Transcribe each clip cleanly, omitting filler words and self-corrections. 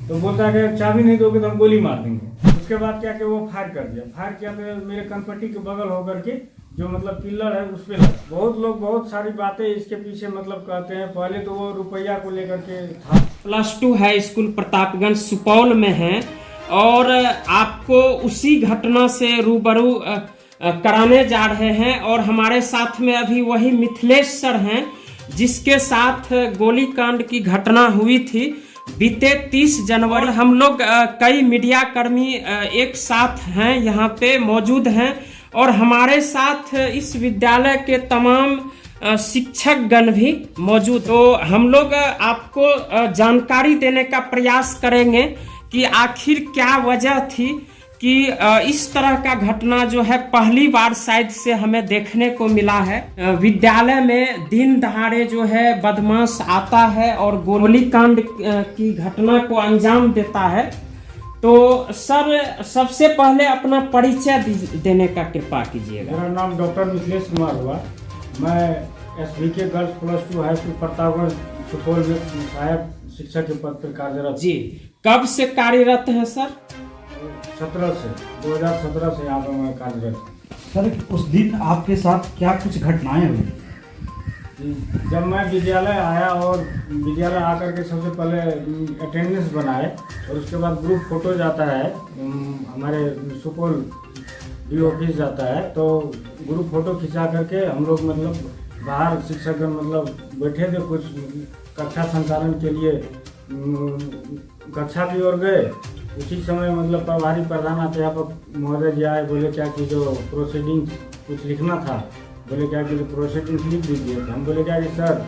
तो बोलता है कि चाबी नहीं दोगे तो हम गोली मार देंगे। उसके बाद क्या कि वो फायर कर दिया। फायर किया तो मेरे कनपट्टी के बगल होकर के जो मतलब पिलर है उस पे लगा। बहुत लोग बहुत सारी बातें इसके पीछे मतलब कहते हैं। पहले तो वो रुपया को लेकर के था। +2 हाई स्कूल प्रतापगंज सुपौल में है और आपको उसी घटना से रूबरू कराने जा रहे हैं। और हमारे साथ में अभी वही मिथिलेश सर हैं जिसके साथ गोलीकांड की घटना हुई थी बीते 30 जनवरी। हम लोग कई मीडिया कर्मी एक साथ हैं, यहाँ पे मौजूद हैं और हमारे साथ इस विद्यालय के तमाम शिक्षक गण भी मौजूद। तो हम लोग आपको जानकारी देने का प्रयास करेंगे कि आखिर क्या वजह थी कि इस तरह का घटना जो है पहली बार शायद से हमें देखने को मिला है। विद्यालय में दिन दहाड़े जो है बदमाश आता है और गोलीकांड की घटना को अंजाम देता है। तो सर सबसे पहले अपना परिचय देने का कृपा कीजिएगा। मेरा नाम डॉक्टर मिथिलेश कुमार हुआ। मैं SVK girls +2 high school Pratapganj Supaul में सहायक शिक्षक के पद पर कार्यरत। जी, कब से कार्यरत हैं सर? 2017 से यहाँ पर मैं कार्यरत। सर उस दिन आपके साथ क्या कुछ घटनाएं हुई? जब मैं विद्यालय आया और विद्यालय आकर के सबसे पहले अटेंडेंस बनाए और उसके बाद ग्रुप फोटो जाता है हमारे सुपौल डी ऑफिस जाता है। तो ग्रुप फोटो खिंचा करके हम लोग मतलब बाहर शिक्षक मतलब बैठे थे, कुछ कक्षा संचालन के लिए कक्षा की ओर गए। उसी समय मतलब प्रभारी प्रधानाध्यापक महोदय जी आए। बोले क्या कि जो प्रोसीडिंग कुछ लिखना था, बोले क्या कि जो प्रोसीडिंग लिख दीजिए। हम बोले क्या कि सर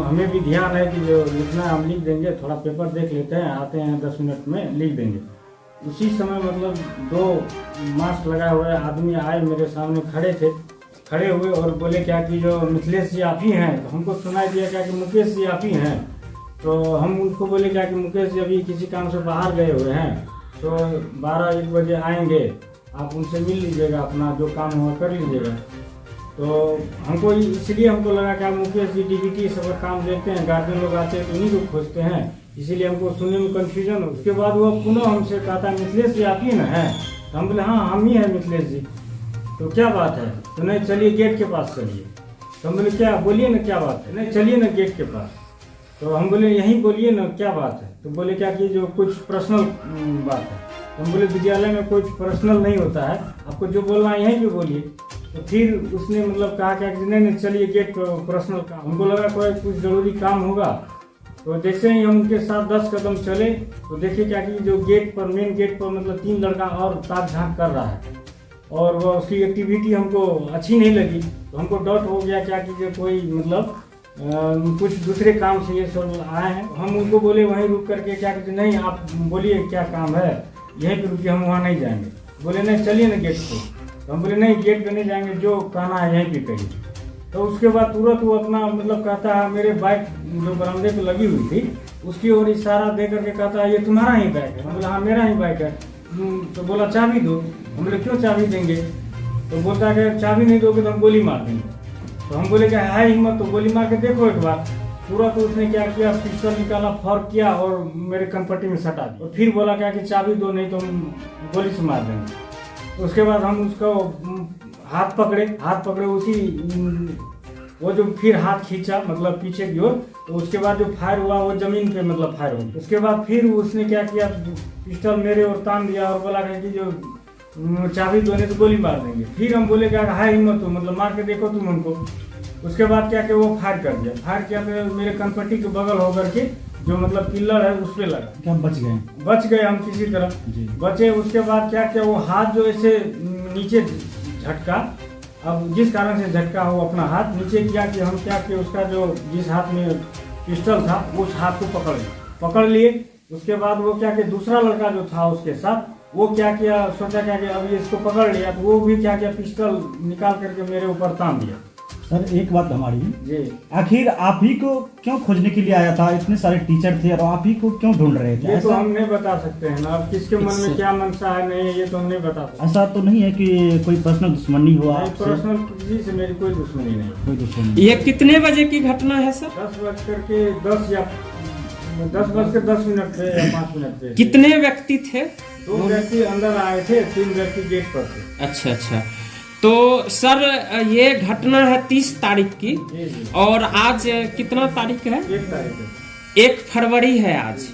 हमें भी ध्यान है कि जो लिखना है हम लिख देंगे, थोड़ा पेपर देख लेते हैं, आते हैं 10 मिनट में लिख देंगे। उसी समय मतलब 2 मास्क लगाए हुए आदमी आए, मेरे सामने खड़े हुए और बोले क्या कि जो मिथिलेश जी आप ही हैं। तो हमको सुनाई दिया क्या कि मुकेश जी आप ही हैं। तो हम उनको बोले क्या कि मुकेश जी अभी किसी काम से बाहर गए हुए हैं, तो 12-1 बजे आएंगे, आप उनसे मिल लीजिएगा, अपना जो काम हुआ कर लीजिएगा। तो हमको इसलिए हमको लगा कि मुकेश जी DBT सब काम देखते हैं, गार्जियन लोग आते हैं तो उन्हीं को खोजते हैं, इसीलिए हमको सुनने में कन्फ्यूजन। उसके बाद वो पुनः हमसे कहा था मिथिलेश जी आप ही ना हैं। तो हम बोले हाँ हम ही हैं मिथिलेश जी। तो क्या बात है? तो नहीं चलिए गेट के पास चलिए। तो हम बोले क्या, बोलिए ना क्या बात है? नहीं चलिए ना गेट के पास। तो हम बोले यहीं बोलिए ना क्या बात है? तो बोले क्या कि जो कुछ पर्सनल बात है। तो हम बोले विद्यालय में कुछ पर्सनल नहीं होता है, आपको जो बोलना है यहीं पे बोलिए। तो फिर उसने मतलब कहा क्या कि नहीं चलिए गेट पर्सनल काम। हमको लगा कोई कुछ जरूरी काम होगा। तो जैसे ही हम उनके साथ 10 कदम चले तो देखिए क्या कि जो गेट पर मेन गेट पर मतलब 3 लड़का और ताक झाँक कर रहा है और वह उसकी एक्टिविटी हमको अच्छी नहीं लगी। तो हमको डाउट हो गया क्या कि जो कोई मतलब कुछ दूसरे काम से ये सब आए हैं। हम उनको बोले वहीं रुक करके क्या कहते नहीं आप बोलिए क्या काम है, यहीं पे रुकिए, हम वहाँ नहीं जाएंगे। बोले नहीं चलिए ना गेट पे। तो हम बोले नहीं गेट पे नहीं जाएंगे, जो कहना है यहीं पे कहिए। तो उसके बाद तुरंत वो अपना मतलब कहता है मेरे बाइक जो बरामदे पे लगी हुई थी उसकी ओर इशारा दे करके कहता है ये तुम्हारा ही बाइक है। हम बोले हाँ मेरा ही बाइक है। तो बोला चाबी दो। हम बोले क्यों चाबी देंगे? तो बोलता है कि चाबी नहीं दोगे तो हम गोली मार देंगे। तो हम बोले क्या है हिम्मत तो गोली मार के देखो एक बार। तुरंत उसने क्या किया, पिस्टल निकाला, फॉर किया और मेरे कनपट्टी में सटा दिया। और फिर बोला क्या कि चाबी दो नहीं तो हम गोली से मार देंगे। तो उसके बाद हम उसको हाथ पकड़े उसी वो जो फिर हाथ खींचा मतलब पीछे की ओर। तो उसके बाद जो फायर हुआ वो जमीन पे मतलब फायर हुआ। उसके बाद फिर उसने क्या किया, पिस्टल मेरे ओर तान दिया और बोला कि जो चाबी दो नहीं तो गोली मार देंगे। फिर हम बोले क्या है हिम्मत तो मतलब मार के देखो तुम हमको। उसके बाद क्या कि वो फायर कर दिया। फायर किया तो मेरे कनपट्टी के बगल होकर के जो मतलब पिलर है उस पे लगा। क्या बच गए हम किसी तरह बचे। उसके बाद क्या किया, वो हाथ जो ऐसे नीचे झटका, अब जिस कारण से झटका हो अपना हाथ नीचे किया कि हम क्या कि उसका जो जिस हाथ में पिस्टल था उस हाथ को पकड़ लिए। उसके बाद वो क्या कि दूसरा लड़का जो था उसके साथ वो क्या किया, सोचा क्या कि अभी इसको पकड़ लिया तो वो भी क्या किया पिस्टल निकाल करके मेरे ऊपर तान दिया। सर एक बात हमारी जी, आखिर आप ही को क्यों खोजने के लिए आया था? इतने सारे टीचर थे और आप ही को क्यों ढूंढ रहे थे? ये तो हम नहीं बता सकते हैं ना, अब किसके मन में क्या मनसा है नहीं ये तो हम नहीं बता सकते। ऐसा तो नहीं है कि कोई पर्सनल दुश्मनी हुआ? पर्सनल किसी से मेरी कोई दुश्मनी नहीं। कोई दुश्मनी। ये कितने बजे की घटना है सर? 10 बज करके 10 या 10:10 पे या 5 पे। कितने व्यक्ति थे? 2 व्यक्ति अंदर आए थे, 3 व्यक्ति गेट पर थे। अच्छा अच्छा। तो सर ये घटना है 30 तारीख की, जी जी। और आज कितना तारीख है? 1 तारीख है। 1 फरवरी है आज।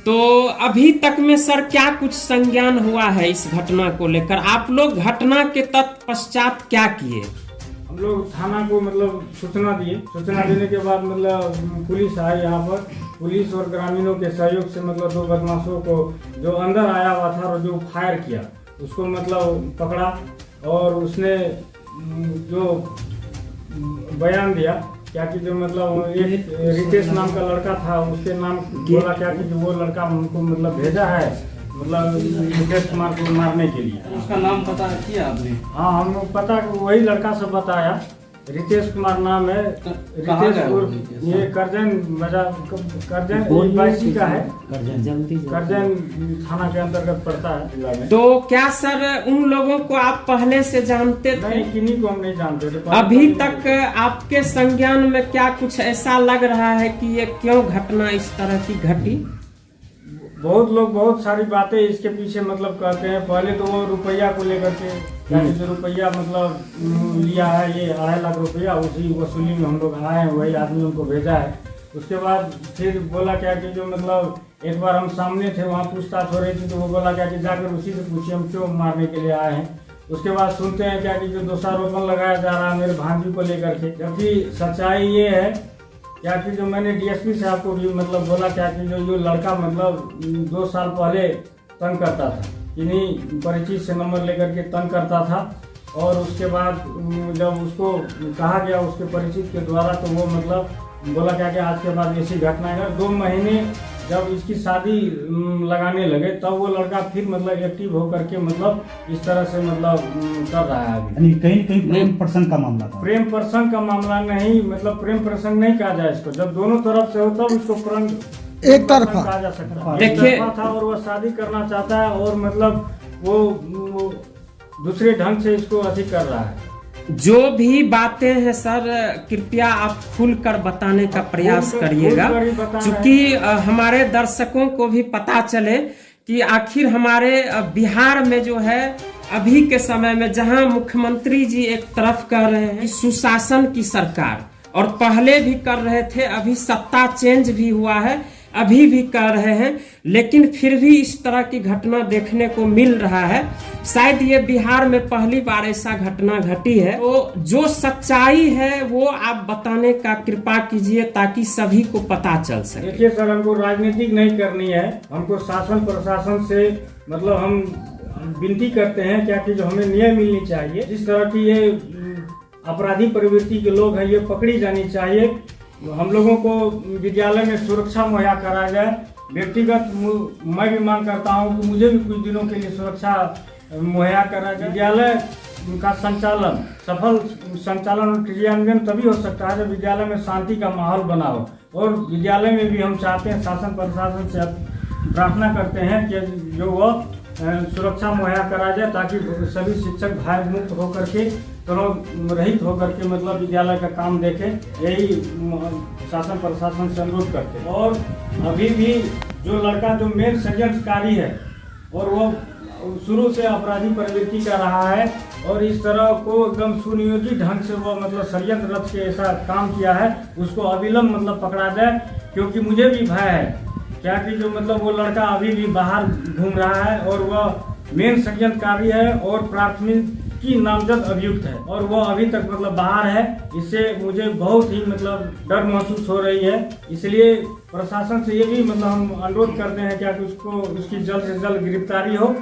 तो अभी तक में सर क्या कुछ संज्ञान हुआ है इस घटना को लेकर? आप लोग घटना के तत्पश्चात क्या किए? हम लोग थाना को मतलब सूचना दिए। सूचना देने के बाद मतलब पुलिस आई यहाँ पर। पुलिस और ग्रामीणों के सहयोग से मतलब 2 बदमाशों को जो अंदर आया हुआ था और जो फायर किया उसको मतलब पकड़ा, और उसने जो बयान दिया क्या कि जो मतलब एक रितेश नाम का लड़का था, उसके नाम बोला क्या कि वो लड़का हमको मतलब भेजा है मतलब रितेश कुमार को मारने के लिए। उसका नाम पता किया आपने? हाँ, हमको पता, वही लड़का से बताया। रितेश कुमार नाम है। कहाँ रितेश का है वो उर्फ रितेश? ये करजन करजन 22 का है। करजन थाना के अंतर्गत पड़ता है जिला में। तो क्या सर उन लोगों को आप पहले से जानते थे? नहीं, किन्हीं को हम नहीं जानते थे। अभी तक आपके संज्ञान में क्या कुछ ऐसा लग रहा है कि ये क्यों घटना इस तरह की घटी? बहुत लोग बहुत सारी बातें इसके पीछे मतलब कहते हैं। पहले तो वो रुपया को लेकर के यानी जो रुपया मतलब लिया है, ये 2.5 लाख रुपया, उसी वसूली में हम लोग आए हैं, वही आदमी उनको भेजा है। उसके बाद फिर बोला क्या कि जो मतलब एक बार हम सामने थे, वहाँ पूछताछ हो रही थी, तो वो बोला क्या कि जाकर उसी से पूछिए हम क्यों मारने के लिए आए हैं। उसके बाद सुनते हैं क्या कि जो दोषारोपण लगाया जा रहा है मेरे भांजी को लेकर के, जबकि सच्चाई ये है क्या कि जो मैंने डीएसपी साहब को भी मतलब बोला क्या कि जो लड़का मतलब 2 साल पहले तंग करता था, इन्हीं परिचित से नंबर लेकर के तंग करता था, और उसके बाद जब उसको कहा गया उसके परिचित के द्वारा, तो वो मतलब बोला क्या कि आज के बाद ऐसी घटना है। 2 महीने जब इसकी शादी लगाने लगे तब वो लड़का फिर मतलब एक्टिव होकर के मतलब इस तरह से मतलब कर रहा है अभी। यानी कहीं कहीं प्रेम प्रसंग का मामला था। प्रेम प्रसंग का मामला नहीं, मतलब प्रेम प्रसंग नहीं कहा जाए इसको। जब दोनों तरफ से हो तब इसको एक तरफा कहा जा सकता है। एक देखिए- तरफा था और वो शादी करना चाहता है, और मतलब वो दूसरे ढंग से इसको अधिक कर रहा है। जो भी बातें हैं सर, कृपया आप खुलकर बताने का प्रयास करिएगा, खुलकर ही बताना है। क्योंकि हमारे दर्शकों को भी पता चले कि आखिर हमारे बिहार में जो है अभी के समय में, जहां मुख्यमंत्री जी एक तरफ कह रहे हैं सुशासन की सरकार, और पहले भी कर रहे थे, अभी सत्ता चेंज भी हुआ है, अभी भी कर रहे हैं, लेकिन फिर भी इस तरह की घटना देखने को मिल रहा है। शायद ये बिहार में पहली बार ऐसा घटना घटी है। तो जो सच्चाई है वो आप बताने का कृपा कीजिए ताकि सभी को पता चल सके। देखिए सर, हमको राजनीतिक नहीं करनी है, हमको शासन प्रशासन से मतलब हम विनती करते हैं क्या कि जो हमें न्याय मिलनी चाहिए। जिस तरह की ये अपराधी प्रवृत्ति के लोग हैं ये पकड़ी जानी चाहिए। हम लोगों को विद्यालय में सुरक्षा मुहैया कराया जाए। व्यक्तिगत मैं भी मांग करता हूं कि मुझे भी कुछ दिनों के लिए सुरक्षा मुहैया करा जाए। विद्यालय का संचालन, सफल संचालन और क्रियान्वयन तभी हो सकता है जब विद्यालय में शांति का माहौल बना हो। और विद्यालय में भी हम चाहते हैं, शासन प्रशासन से प्रार्थना करते हैं कि जो वह सुरक्षा मुहैया करा जाए ताकि सभी शिक्षक भय मुक्त होकर के, तनाव रहित होकर के मतलब विद्यालय का काम देखें। यही शासन प्रशासन से अनुरोध करते हैं। और अभी भी जो लड़का जो मेन षड्यंत्रकारी है और वो शुरू से अपराधी प्रवृत्ति का रहा है, और इस तरह को एकदम सुनियोजित ढंग से वो मतलब षड्यंत्र रच के ऐसा काम किया है, उसको अविलंब मतलब पकड़ा जाए। क्योंकि मुझे भी भय है क्या कि जो मतलब वो लड़का अभी भी बाहर घूम रहा है और वह मेन षड्यंत्रकारी है और प्राथमिक की नामजद अभियुक्त है, और वो अभी तक मतलब बाहर है। इससे मुझे बहुत ही मतलब डर महसूस हो रही है। इसलिए प्रशासन से ये भी मतलब हम अनुरोध करते हैं क्या कि उसको उसकी जल्द से जल्द गिरफ्तारी हो।